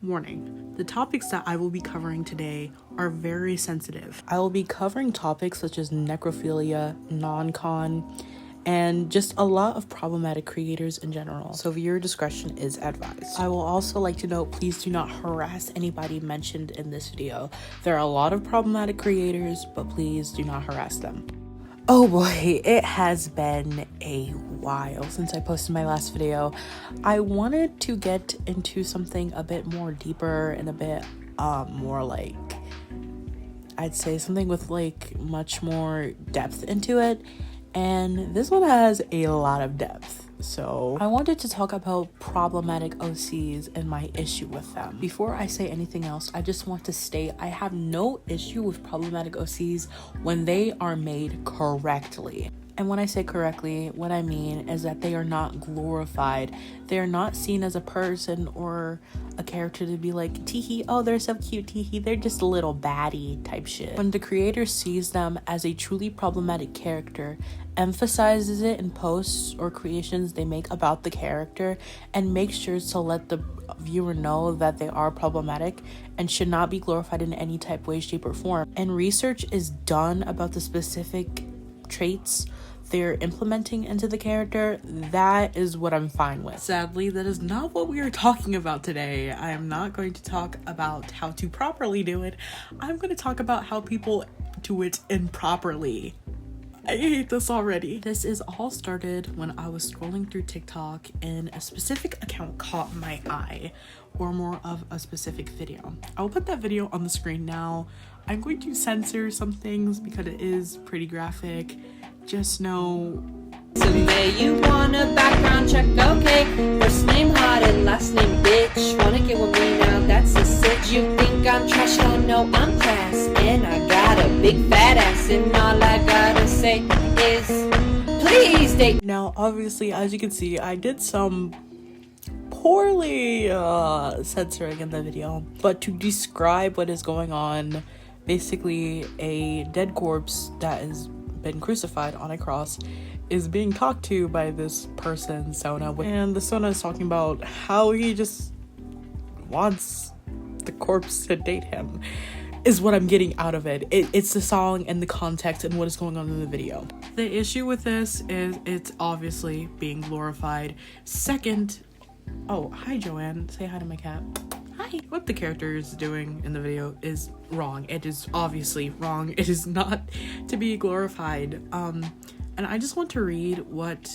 Warning, the topics that I will be covering today are very sensitive. I will be covering topics such as necrophilia, non-con, and just a lot of problematic creators in general, so viewer discretion is advised. I will also like to note, please do not harass anybody mentioned in this video. There are a lot of problematic creators, but please do not harass them. Oh boy, it has been a while since I posted my last video. I wanted to get into something a bit more deeper and a bit more like, I'd say something with like much more depth into it, and this one has a lot of depth. So I wanted to talk about problematic OCs and my issue with them. Before I say anything else, I just want to state I have no issue with problematic OCs when they are made correctly. And when I say correctly, what I mean is that they are not glorified. They are not seen as a person or a character to be like, teehee, oh, they're so cute, teehee, they're just a little baddie type shit. When the creator sees them as a truly problematic character, emphasizes it in posts or creations they make about the character, and makes sure to let the viewer know that they are problematic and should not be glorified in any type, way, shape, or form, and research is done about the specific traits they're implementing into the character, that is what I'm fine with. Sadly, that is not what we are talking about today. I am not going to talk about how to properly do it. I'm going to talk about how people do it improperly. I hate this already. This is all started when I was scrolling through TikTok and a specific account caught my eye, or more of a specific video. I'll put that video on the screen now. I'm going to censor some things because it is pretty graphic. Just know. Survey, you want a background check, okay? First name hot and last name bitch. Wanna get with me now, that's a sit. You think I'm trash, don't know I'm class. And I got a big fat ass, and all I gotta say is, please date. Now, obviously, as you can see, I did some poorly censoring in the video. But to describe what is going on, basically a dead corpse that has been crucified on a cross is being talked to by this person, Sona, and the Sona is talking about how he just wants the corpse to date him, is what I'm getting out of it. It's the song and the context and what is going on in the video. The issue with this is it's obviously being glorified. Second, oh, hi Joanne, say hi to my cat. Hi. What the character is doing in the video is wrong. It is obviously wrong. It is not to be glorified. And I just want to read what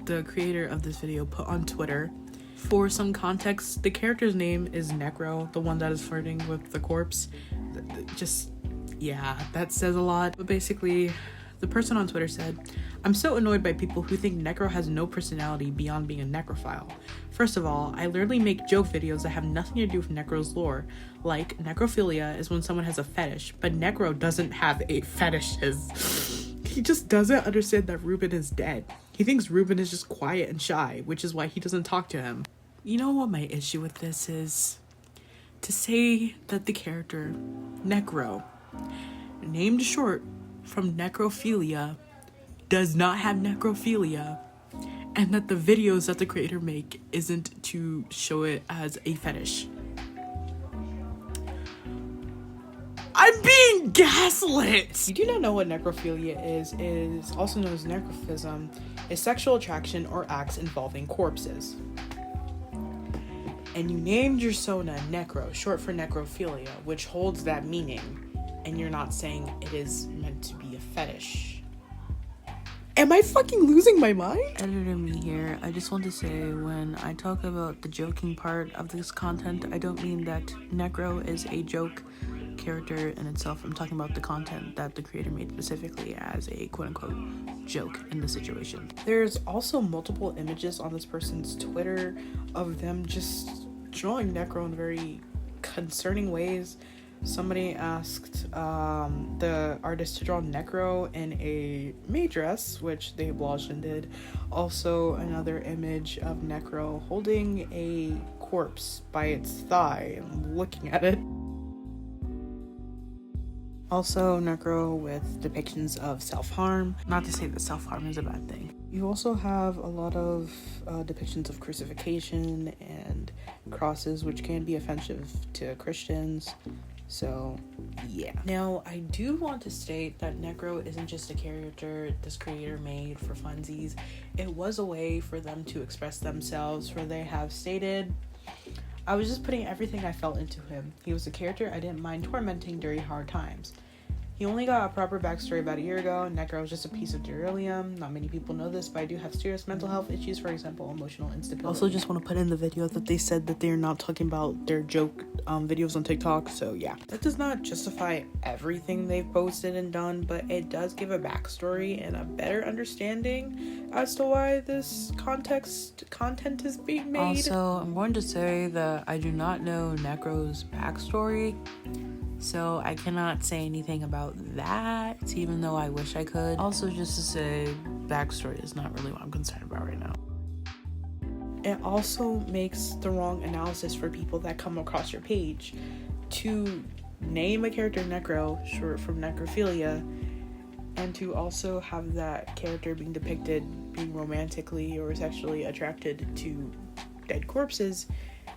the creator of this video put on Twitter. For some context, the character's name is Necro, the one that is flirting with the corpse. Just, yeah, that says a lot. But basically, the person on Twitter said, I'm so annoyed by people who think Necro has no personality beyond being a necrophile. First of all, I literally make joke videos that have nothing to do with Necro's lore. Like, necrophilia is when someone has a fetish, but Necro doesn't have a fetishes. He just doesn't understand that Ruben is dead. He thinks Ruben is just quiet and shy, which is why he doesn't talk to him. You know what my issue with this is? To say that the character, Necro, named short from necrophilia, does not have necrophilia, and that the videos that the creator make isn't to show it as a fetish. I'm being gaslit! You do not know what necrophilia is also known as necrophism, is sexual attraction or acts involving corpses. And you named your Sona Necro, short for necrophilia, which holds that meaning, and you're not saying it is meant to be a fetish. Am I fucking losing my mind? Editor me here. I just want to say, when I talk about the joking part of this content, I don't mean that Necro is a joke character in itself. I'm talking about the content that the creator made specifically as a quote-unquote joke in the situation. There's also multiple images on this person's Twitter of them just drawing Necro in very concerning ways. Somebody asked the artist to draw Necro in a maid dress, which they obliged and did. Also, another image of Necro holding a corpse by its thigh and looking at it. Also, necro with depictions of self-harm. Not to say that self-harm is a bad thing. You also have a lot of depictions of crucifixion and crosses, which can be offensive to Christians. So, yeah. Now, I do want to state that necro isn't just a character this creator made for funsies. It was a way for them to express themselves, for they have stated, I was just putting everything I felt into him. He was a character I didn't mind tormenting during hard times. He only got a proper backstory about a year ago. Necro was just a piece of beryllium. Not many people know this, but I do have serious mental health issues, for example, emotional instability. Also, just want to put in the video that they said that they're not talking about their joke videos on TikTok, so yeah. That does not justify everything they've posted and done, but it does give a backstory and a better understanding as to why this content is being made. Also, I'm going to say that I do not know Necro's backstory, so I cannot say anything about that, even though I wish I could. Also, just to say, backstory is not really what I'm concerned about right now. It also makes the wrong analysis for people that come across your page to name a character necro, short from necrophilia, and to also have that character being depicted being romantically or sexually attracted to dead corpses,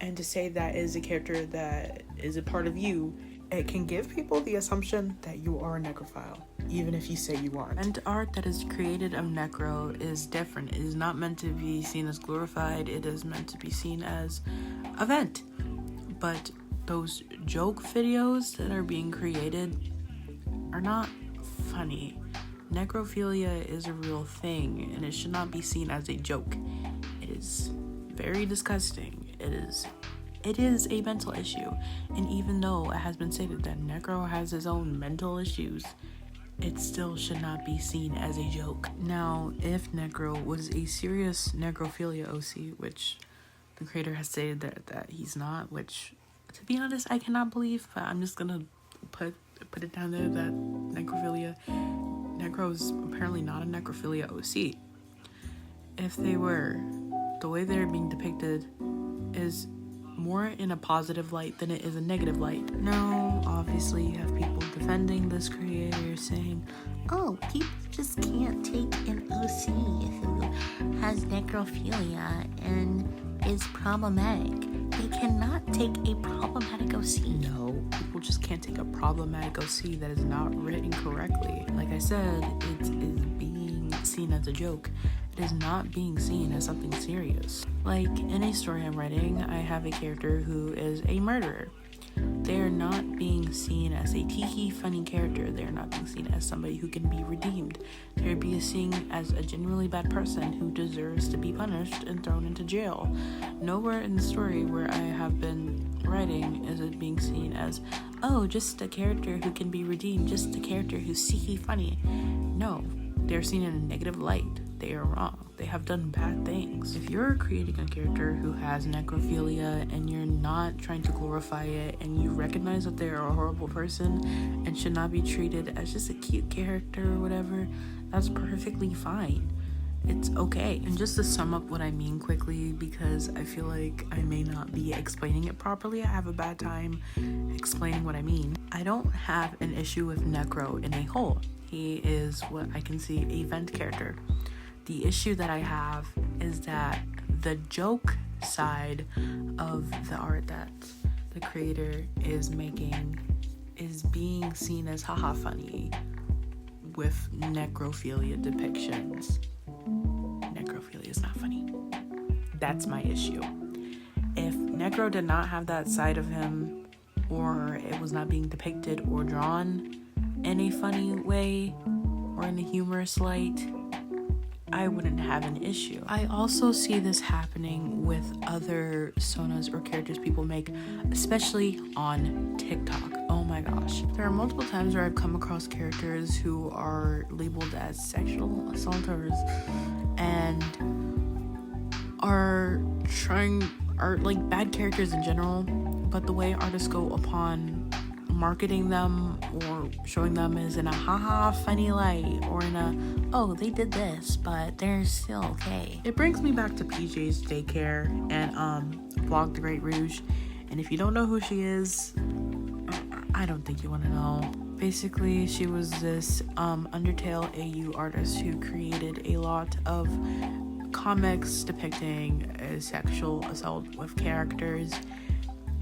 and to say that is a character that is a part of you. It can give people the assumption that you are a necrophile, even if you say you aren't. And art that is created of necro is different. It is not meant to be seen as glorified. It is meant to be seen as a vent. But those joke videos that are being created are not funny. Necrophilia is a real thing, and it should not be seen as a joke. It is very disgusting. It is a mental issue, and even though it has been stated that necro has his own mental issues, it still should not be seen as a joke. Now, if necro was a serious necrophilia OC, which the creator has stated that he's not, which, to be honest, I cannot believe, but I'm just gonna put it down there that necro's apparently not a necrophilia OC. If they were, the way they're being depicted is more in a positive light than it is a negative light. Now, obviously, you have people defending this creator, saying, oh, people just can't take an OC who has necrophilia and is problematic. They cannot take a problematic OC. No, people just can't take a problematic OC that is not written correctly. Like I said, it is being seen as a joke. It is not being seen as something serious. Like, in a story I'm writing, I have a character who is a murderer. They are not being seen as a tiki funny character. They are not being seen as somebody who can be redeemed. They are being seen as a genuinely bad person who deserves to be punished and thrown into jail. Nowhere in the story where I have been writing is it being seen as, oh, just a character who can be redeemed, just a character who's tiki funny. No, they're seen in a negative light. They are wrong. They have done bad things. If you're creating a character who has necrophilia and you're not trying to glorify it, and you recognize that they're a horrible person and should not be treated as just a cute character or whatever, that's perfectly fine. It's okay. And just to sum up what I mean quickly, because I feel like I may not be explaining it properly, I have a bad time explaining what I mean. I don't have an issue with necro in a whole. He is what I can see a vent character. The issue that I have is that the joke side of the art that the creator is making is being seen as haha funny with necrophilia depictions. Necrophilia is not funny. That's my issue. If necro did not have that side of him, or it was not being depicted or drawn in a funny way or in a humorous light, I wouldn't have an issue. I also see this happening with other sonas or characters people make, especially on TikTok. Oh my gosh. There are multiple times where I've come across characters who are labeled as sexual assaulters and are like bad characters in general, but the way artists go upon marketing them or showing them is in a haha funny light, or in a, oh, they did this but they're still okay. It brings me back to PJ's Daycare and Vlog the Great Rouge, and if you don't know who she is, I don't think you want to know. Basically, she was this Undertale AU artist who created a lot of comics depicting a sexual assault with characters.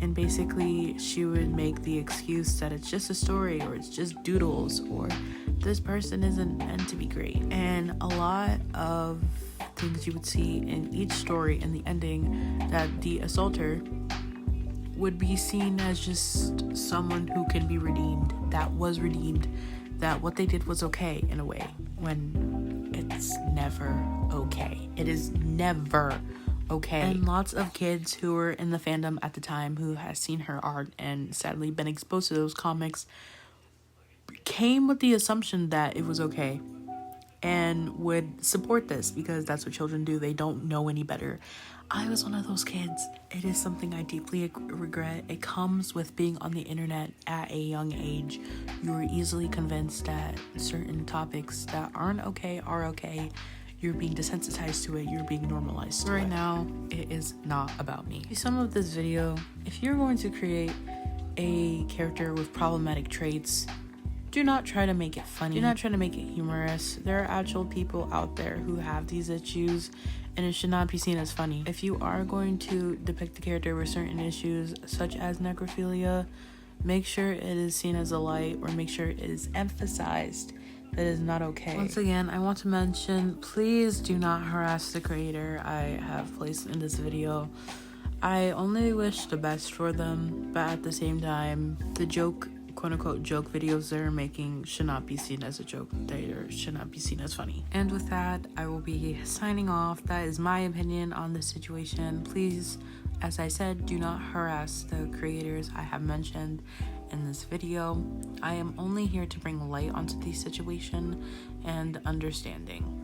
And basically, she would make the excuse that it's just a story, or it's just doodles, or this person isn't meant to be great. And a lot of things you would see in each story in the ending, that the assaulter would be seen as just someone who can be redeemed, that was redeemed, that what they did was okay in a way, when it's never okay. It is never okay. And lots of kids who were in the fandom at the time, who has seen her art and sadly been exposed to those comics, came with the assumption that it was okay and would support this because that's what children do. They don't know any better. I was one of those kids. It is something I deeply regret. It comes with being on the internet at a young age. You are easily convinced that certain topics that aren't okay are okay. You're being desensitized to it. You're being normalized to it. Right now, it is not about me. To sum up this video, if you're going to create a character with problematic traits, do not try to make it funny. Do not try to make it humorous. There are actual people out there who have these issues, and it should not be seen as funny. If you are going to depict the character with certain issues, such as necrophilia, make sure it is seen as a light, or make sure it is emphasized that is not okay. Once again, I want to mention, please do not harass the creator I have placed in this video. I only wish the best for them, but at the same time, the joke, quote-unquote joke videos they're making should not be seen as a joke. They should not be seen as funny. And with that, I will be signing off. That is my opinion on this situation. Please, as I said, do not harass the creators I have mentioned in this video. I am only here to bring light onto the situation and understanding.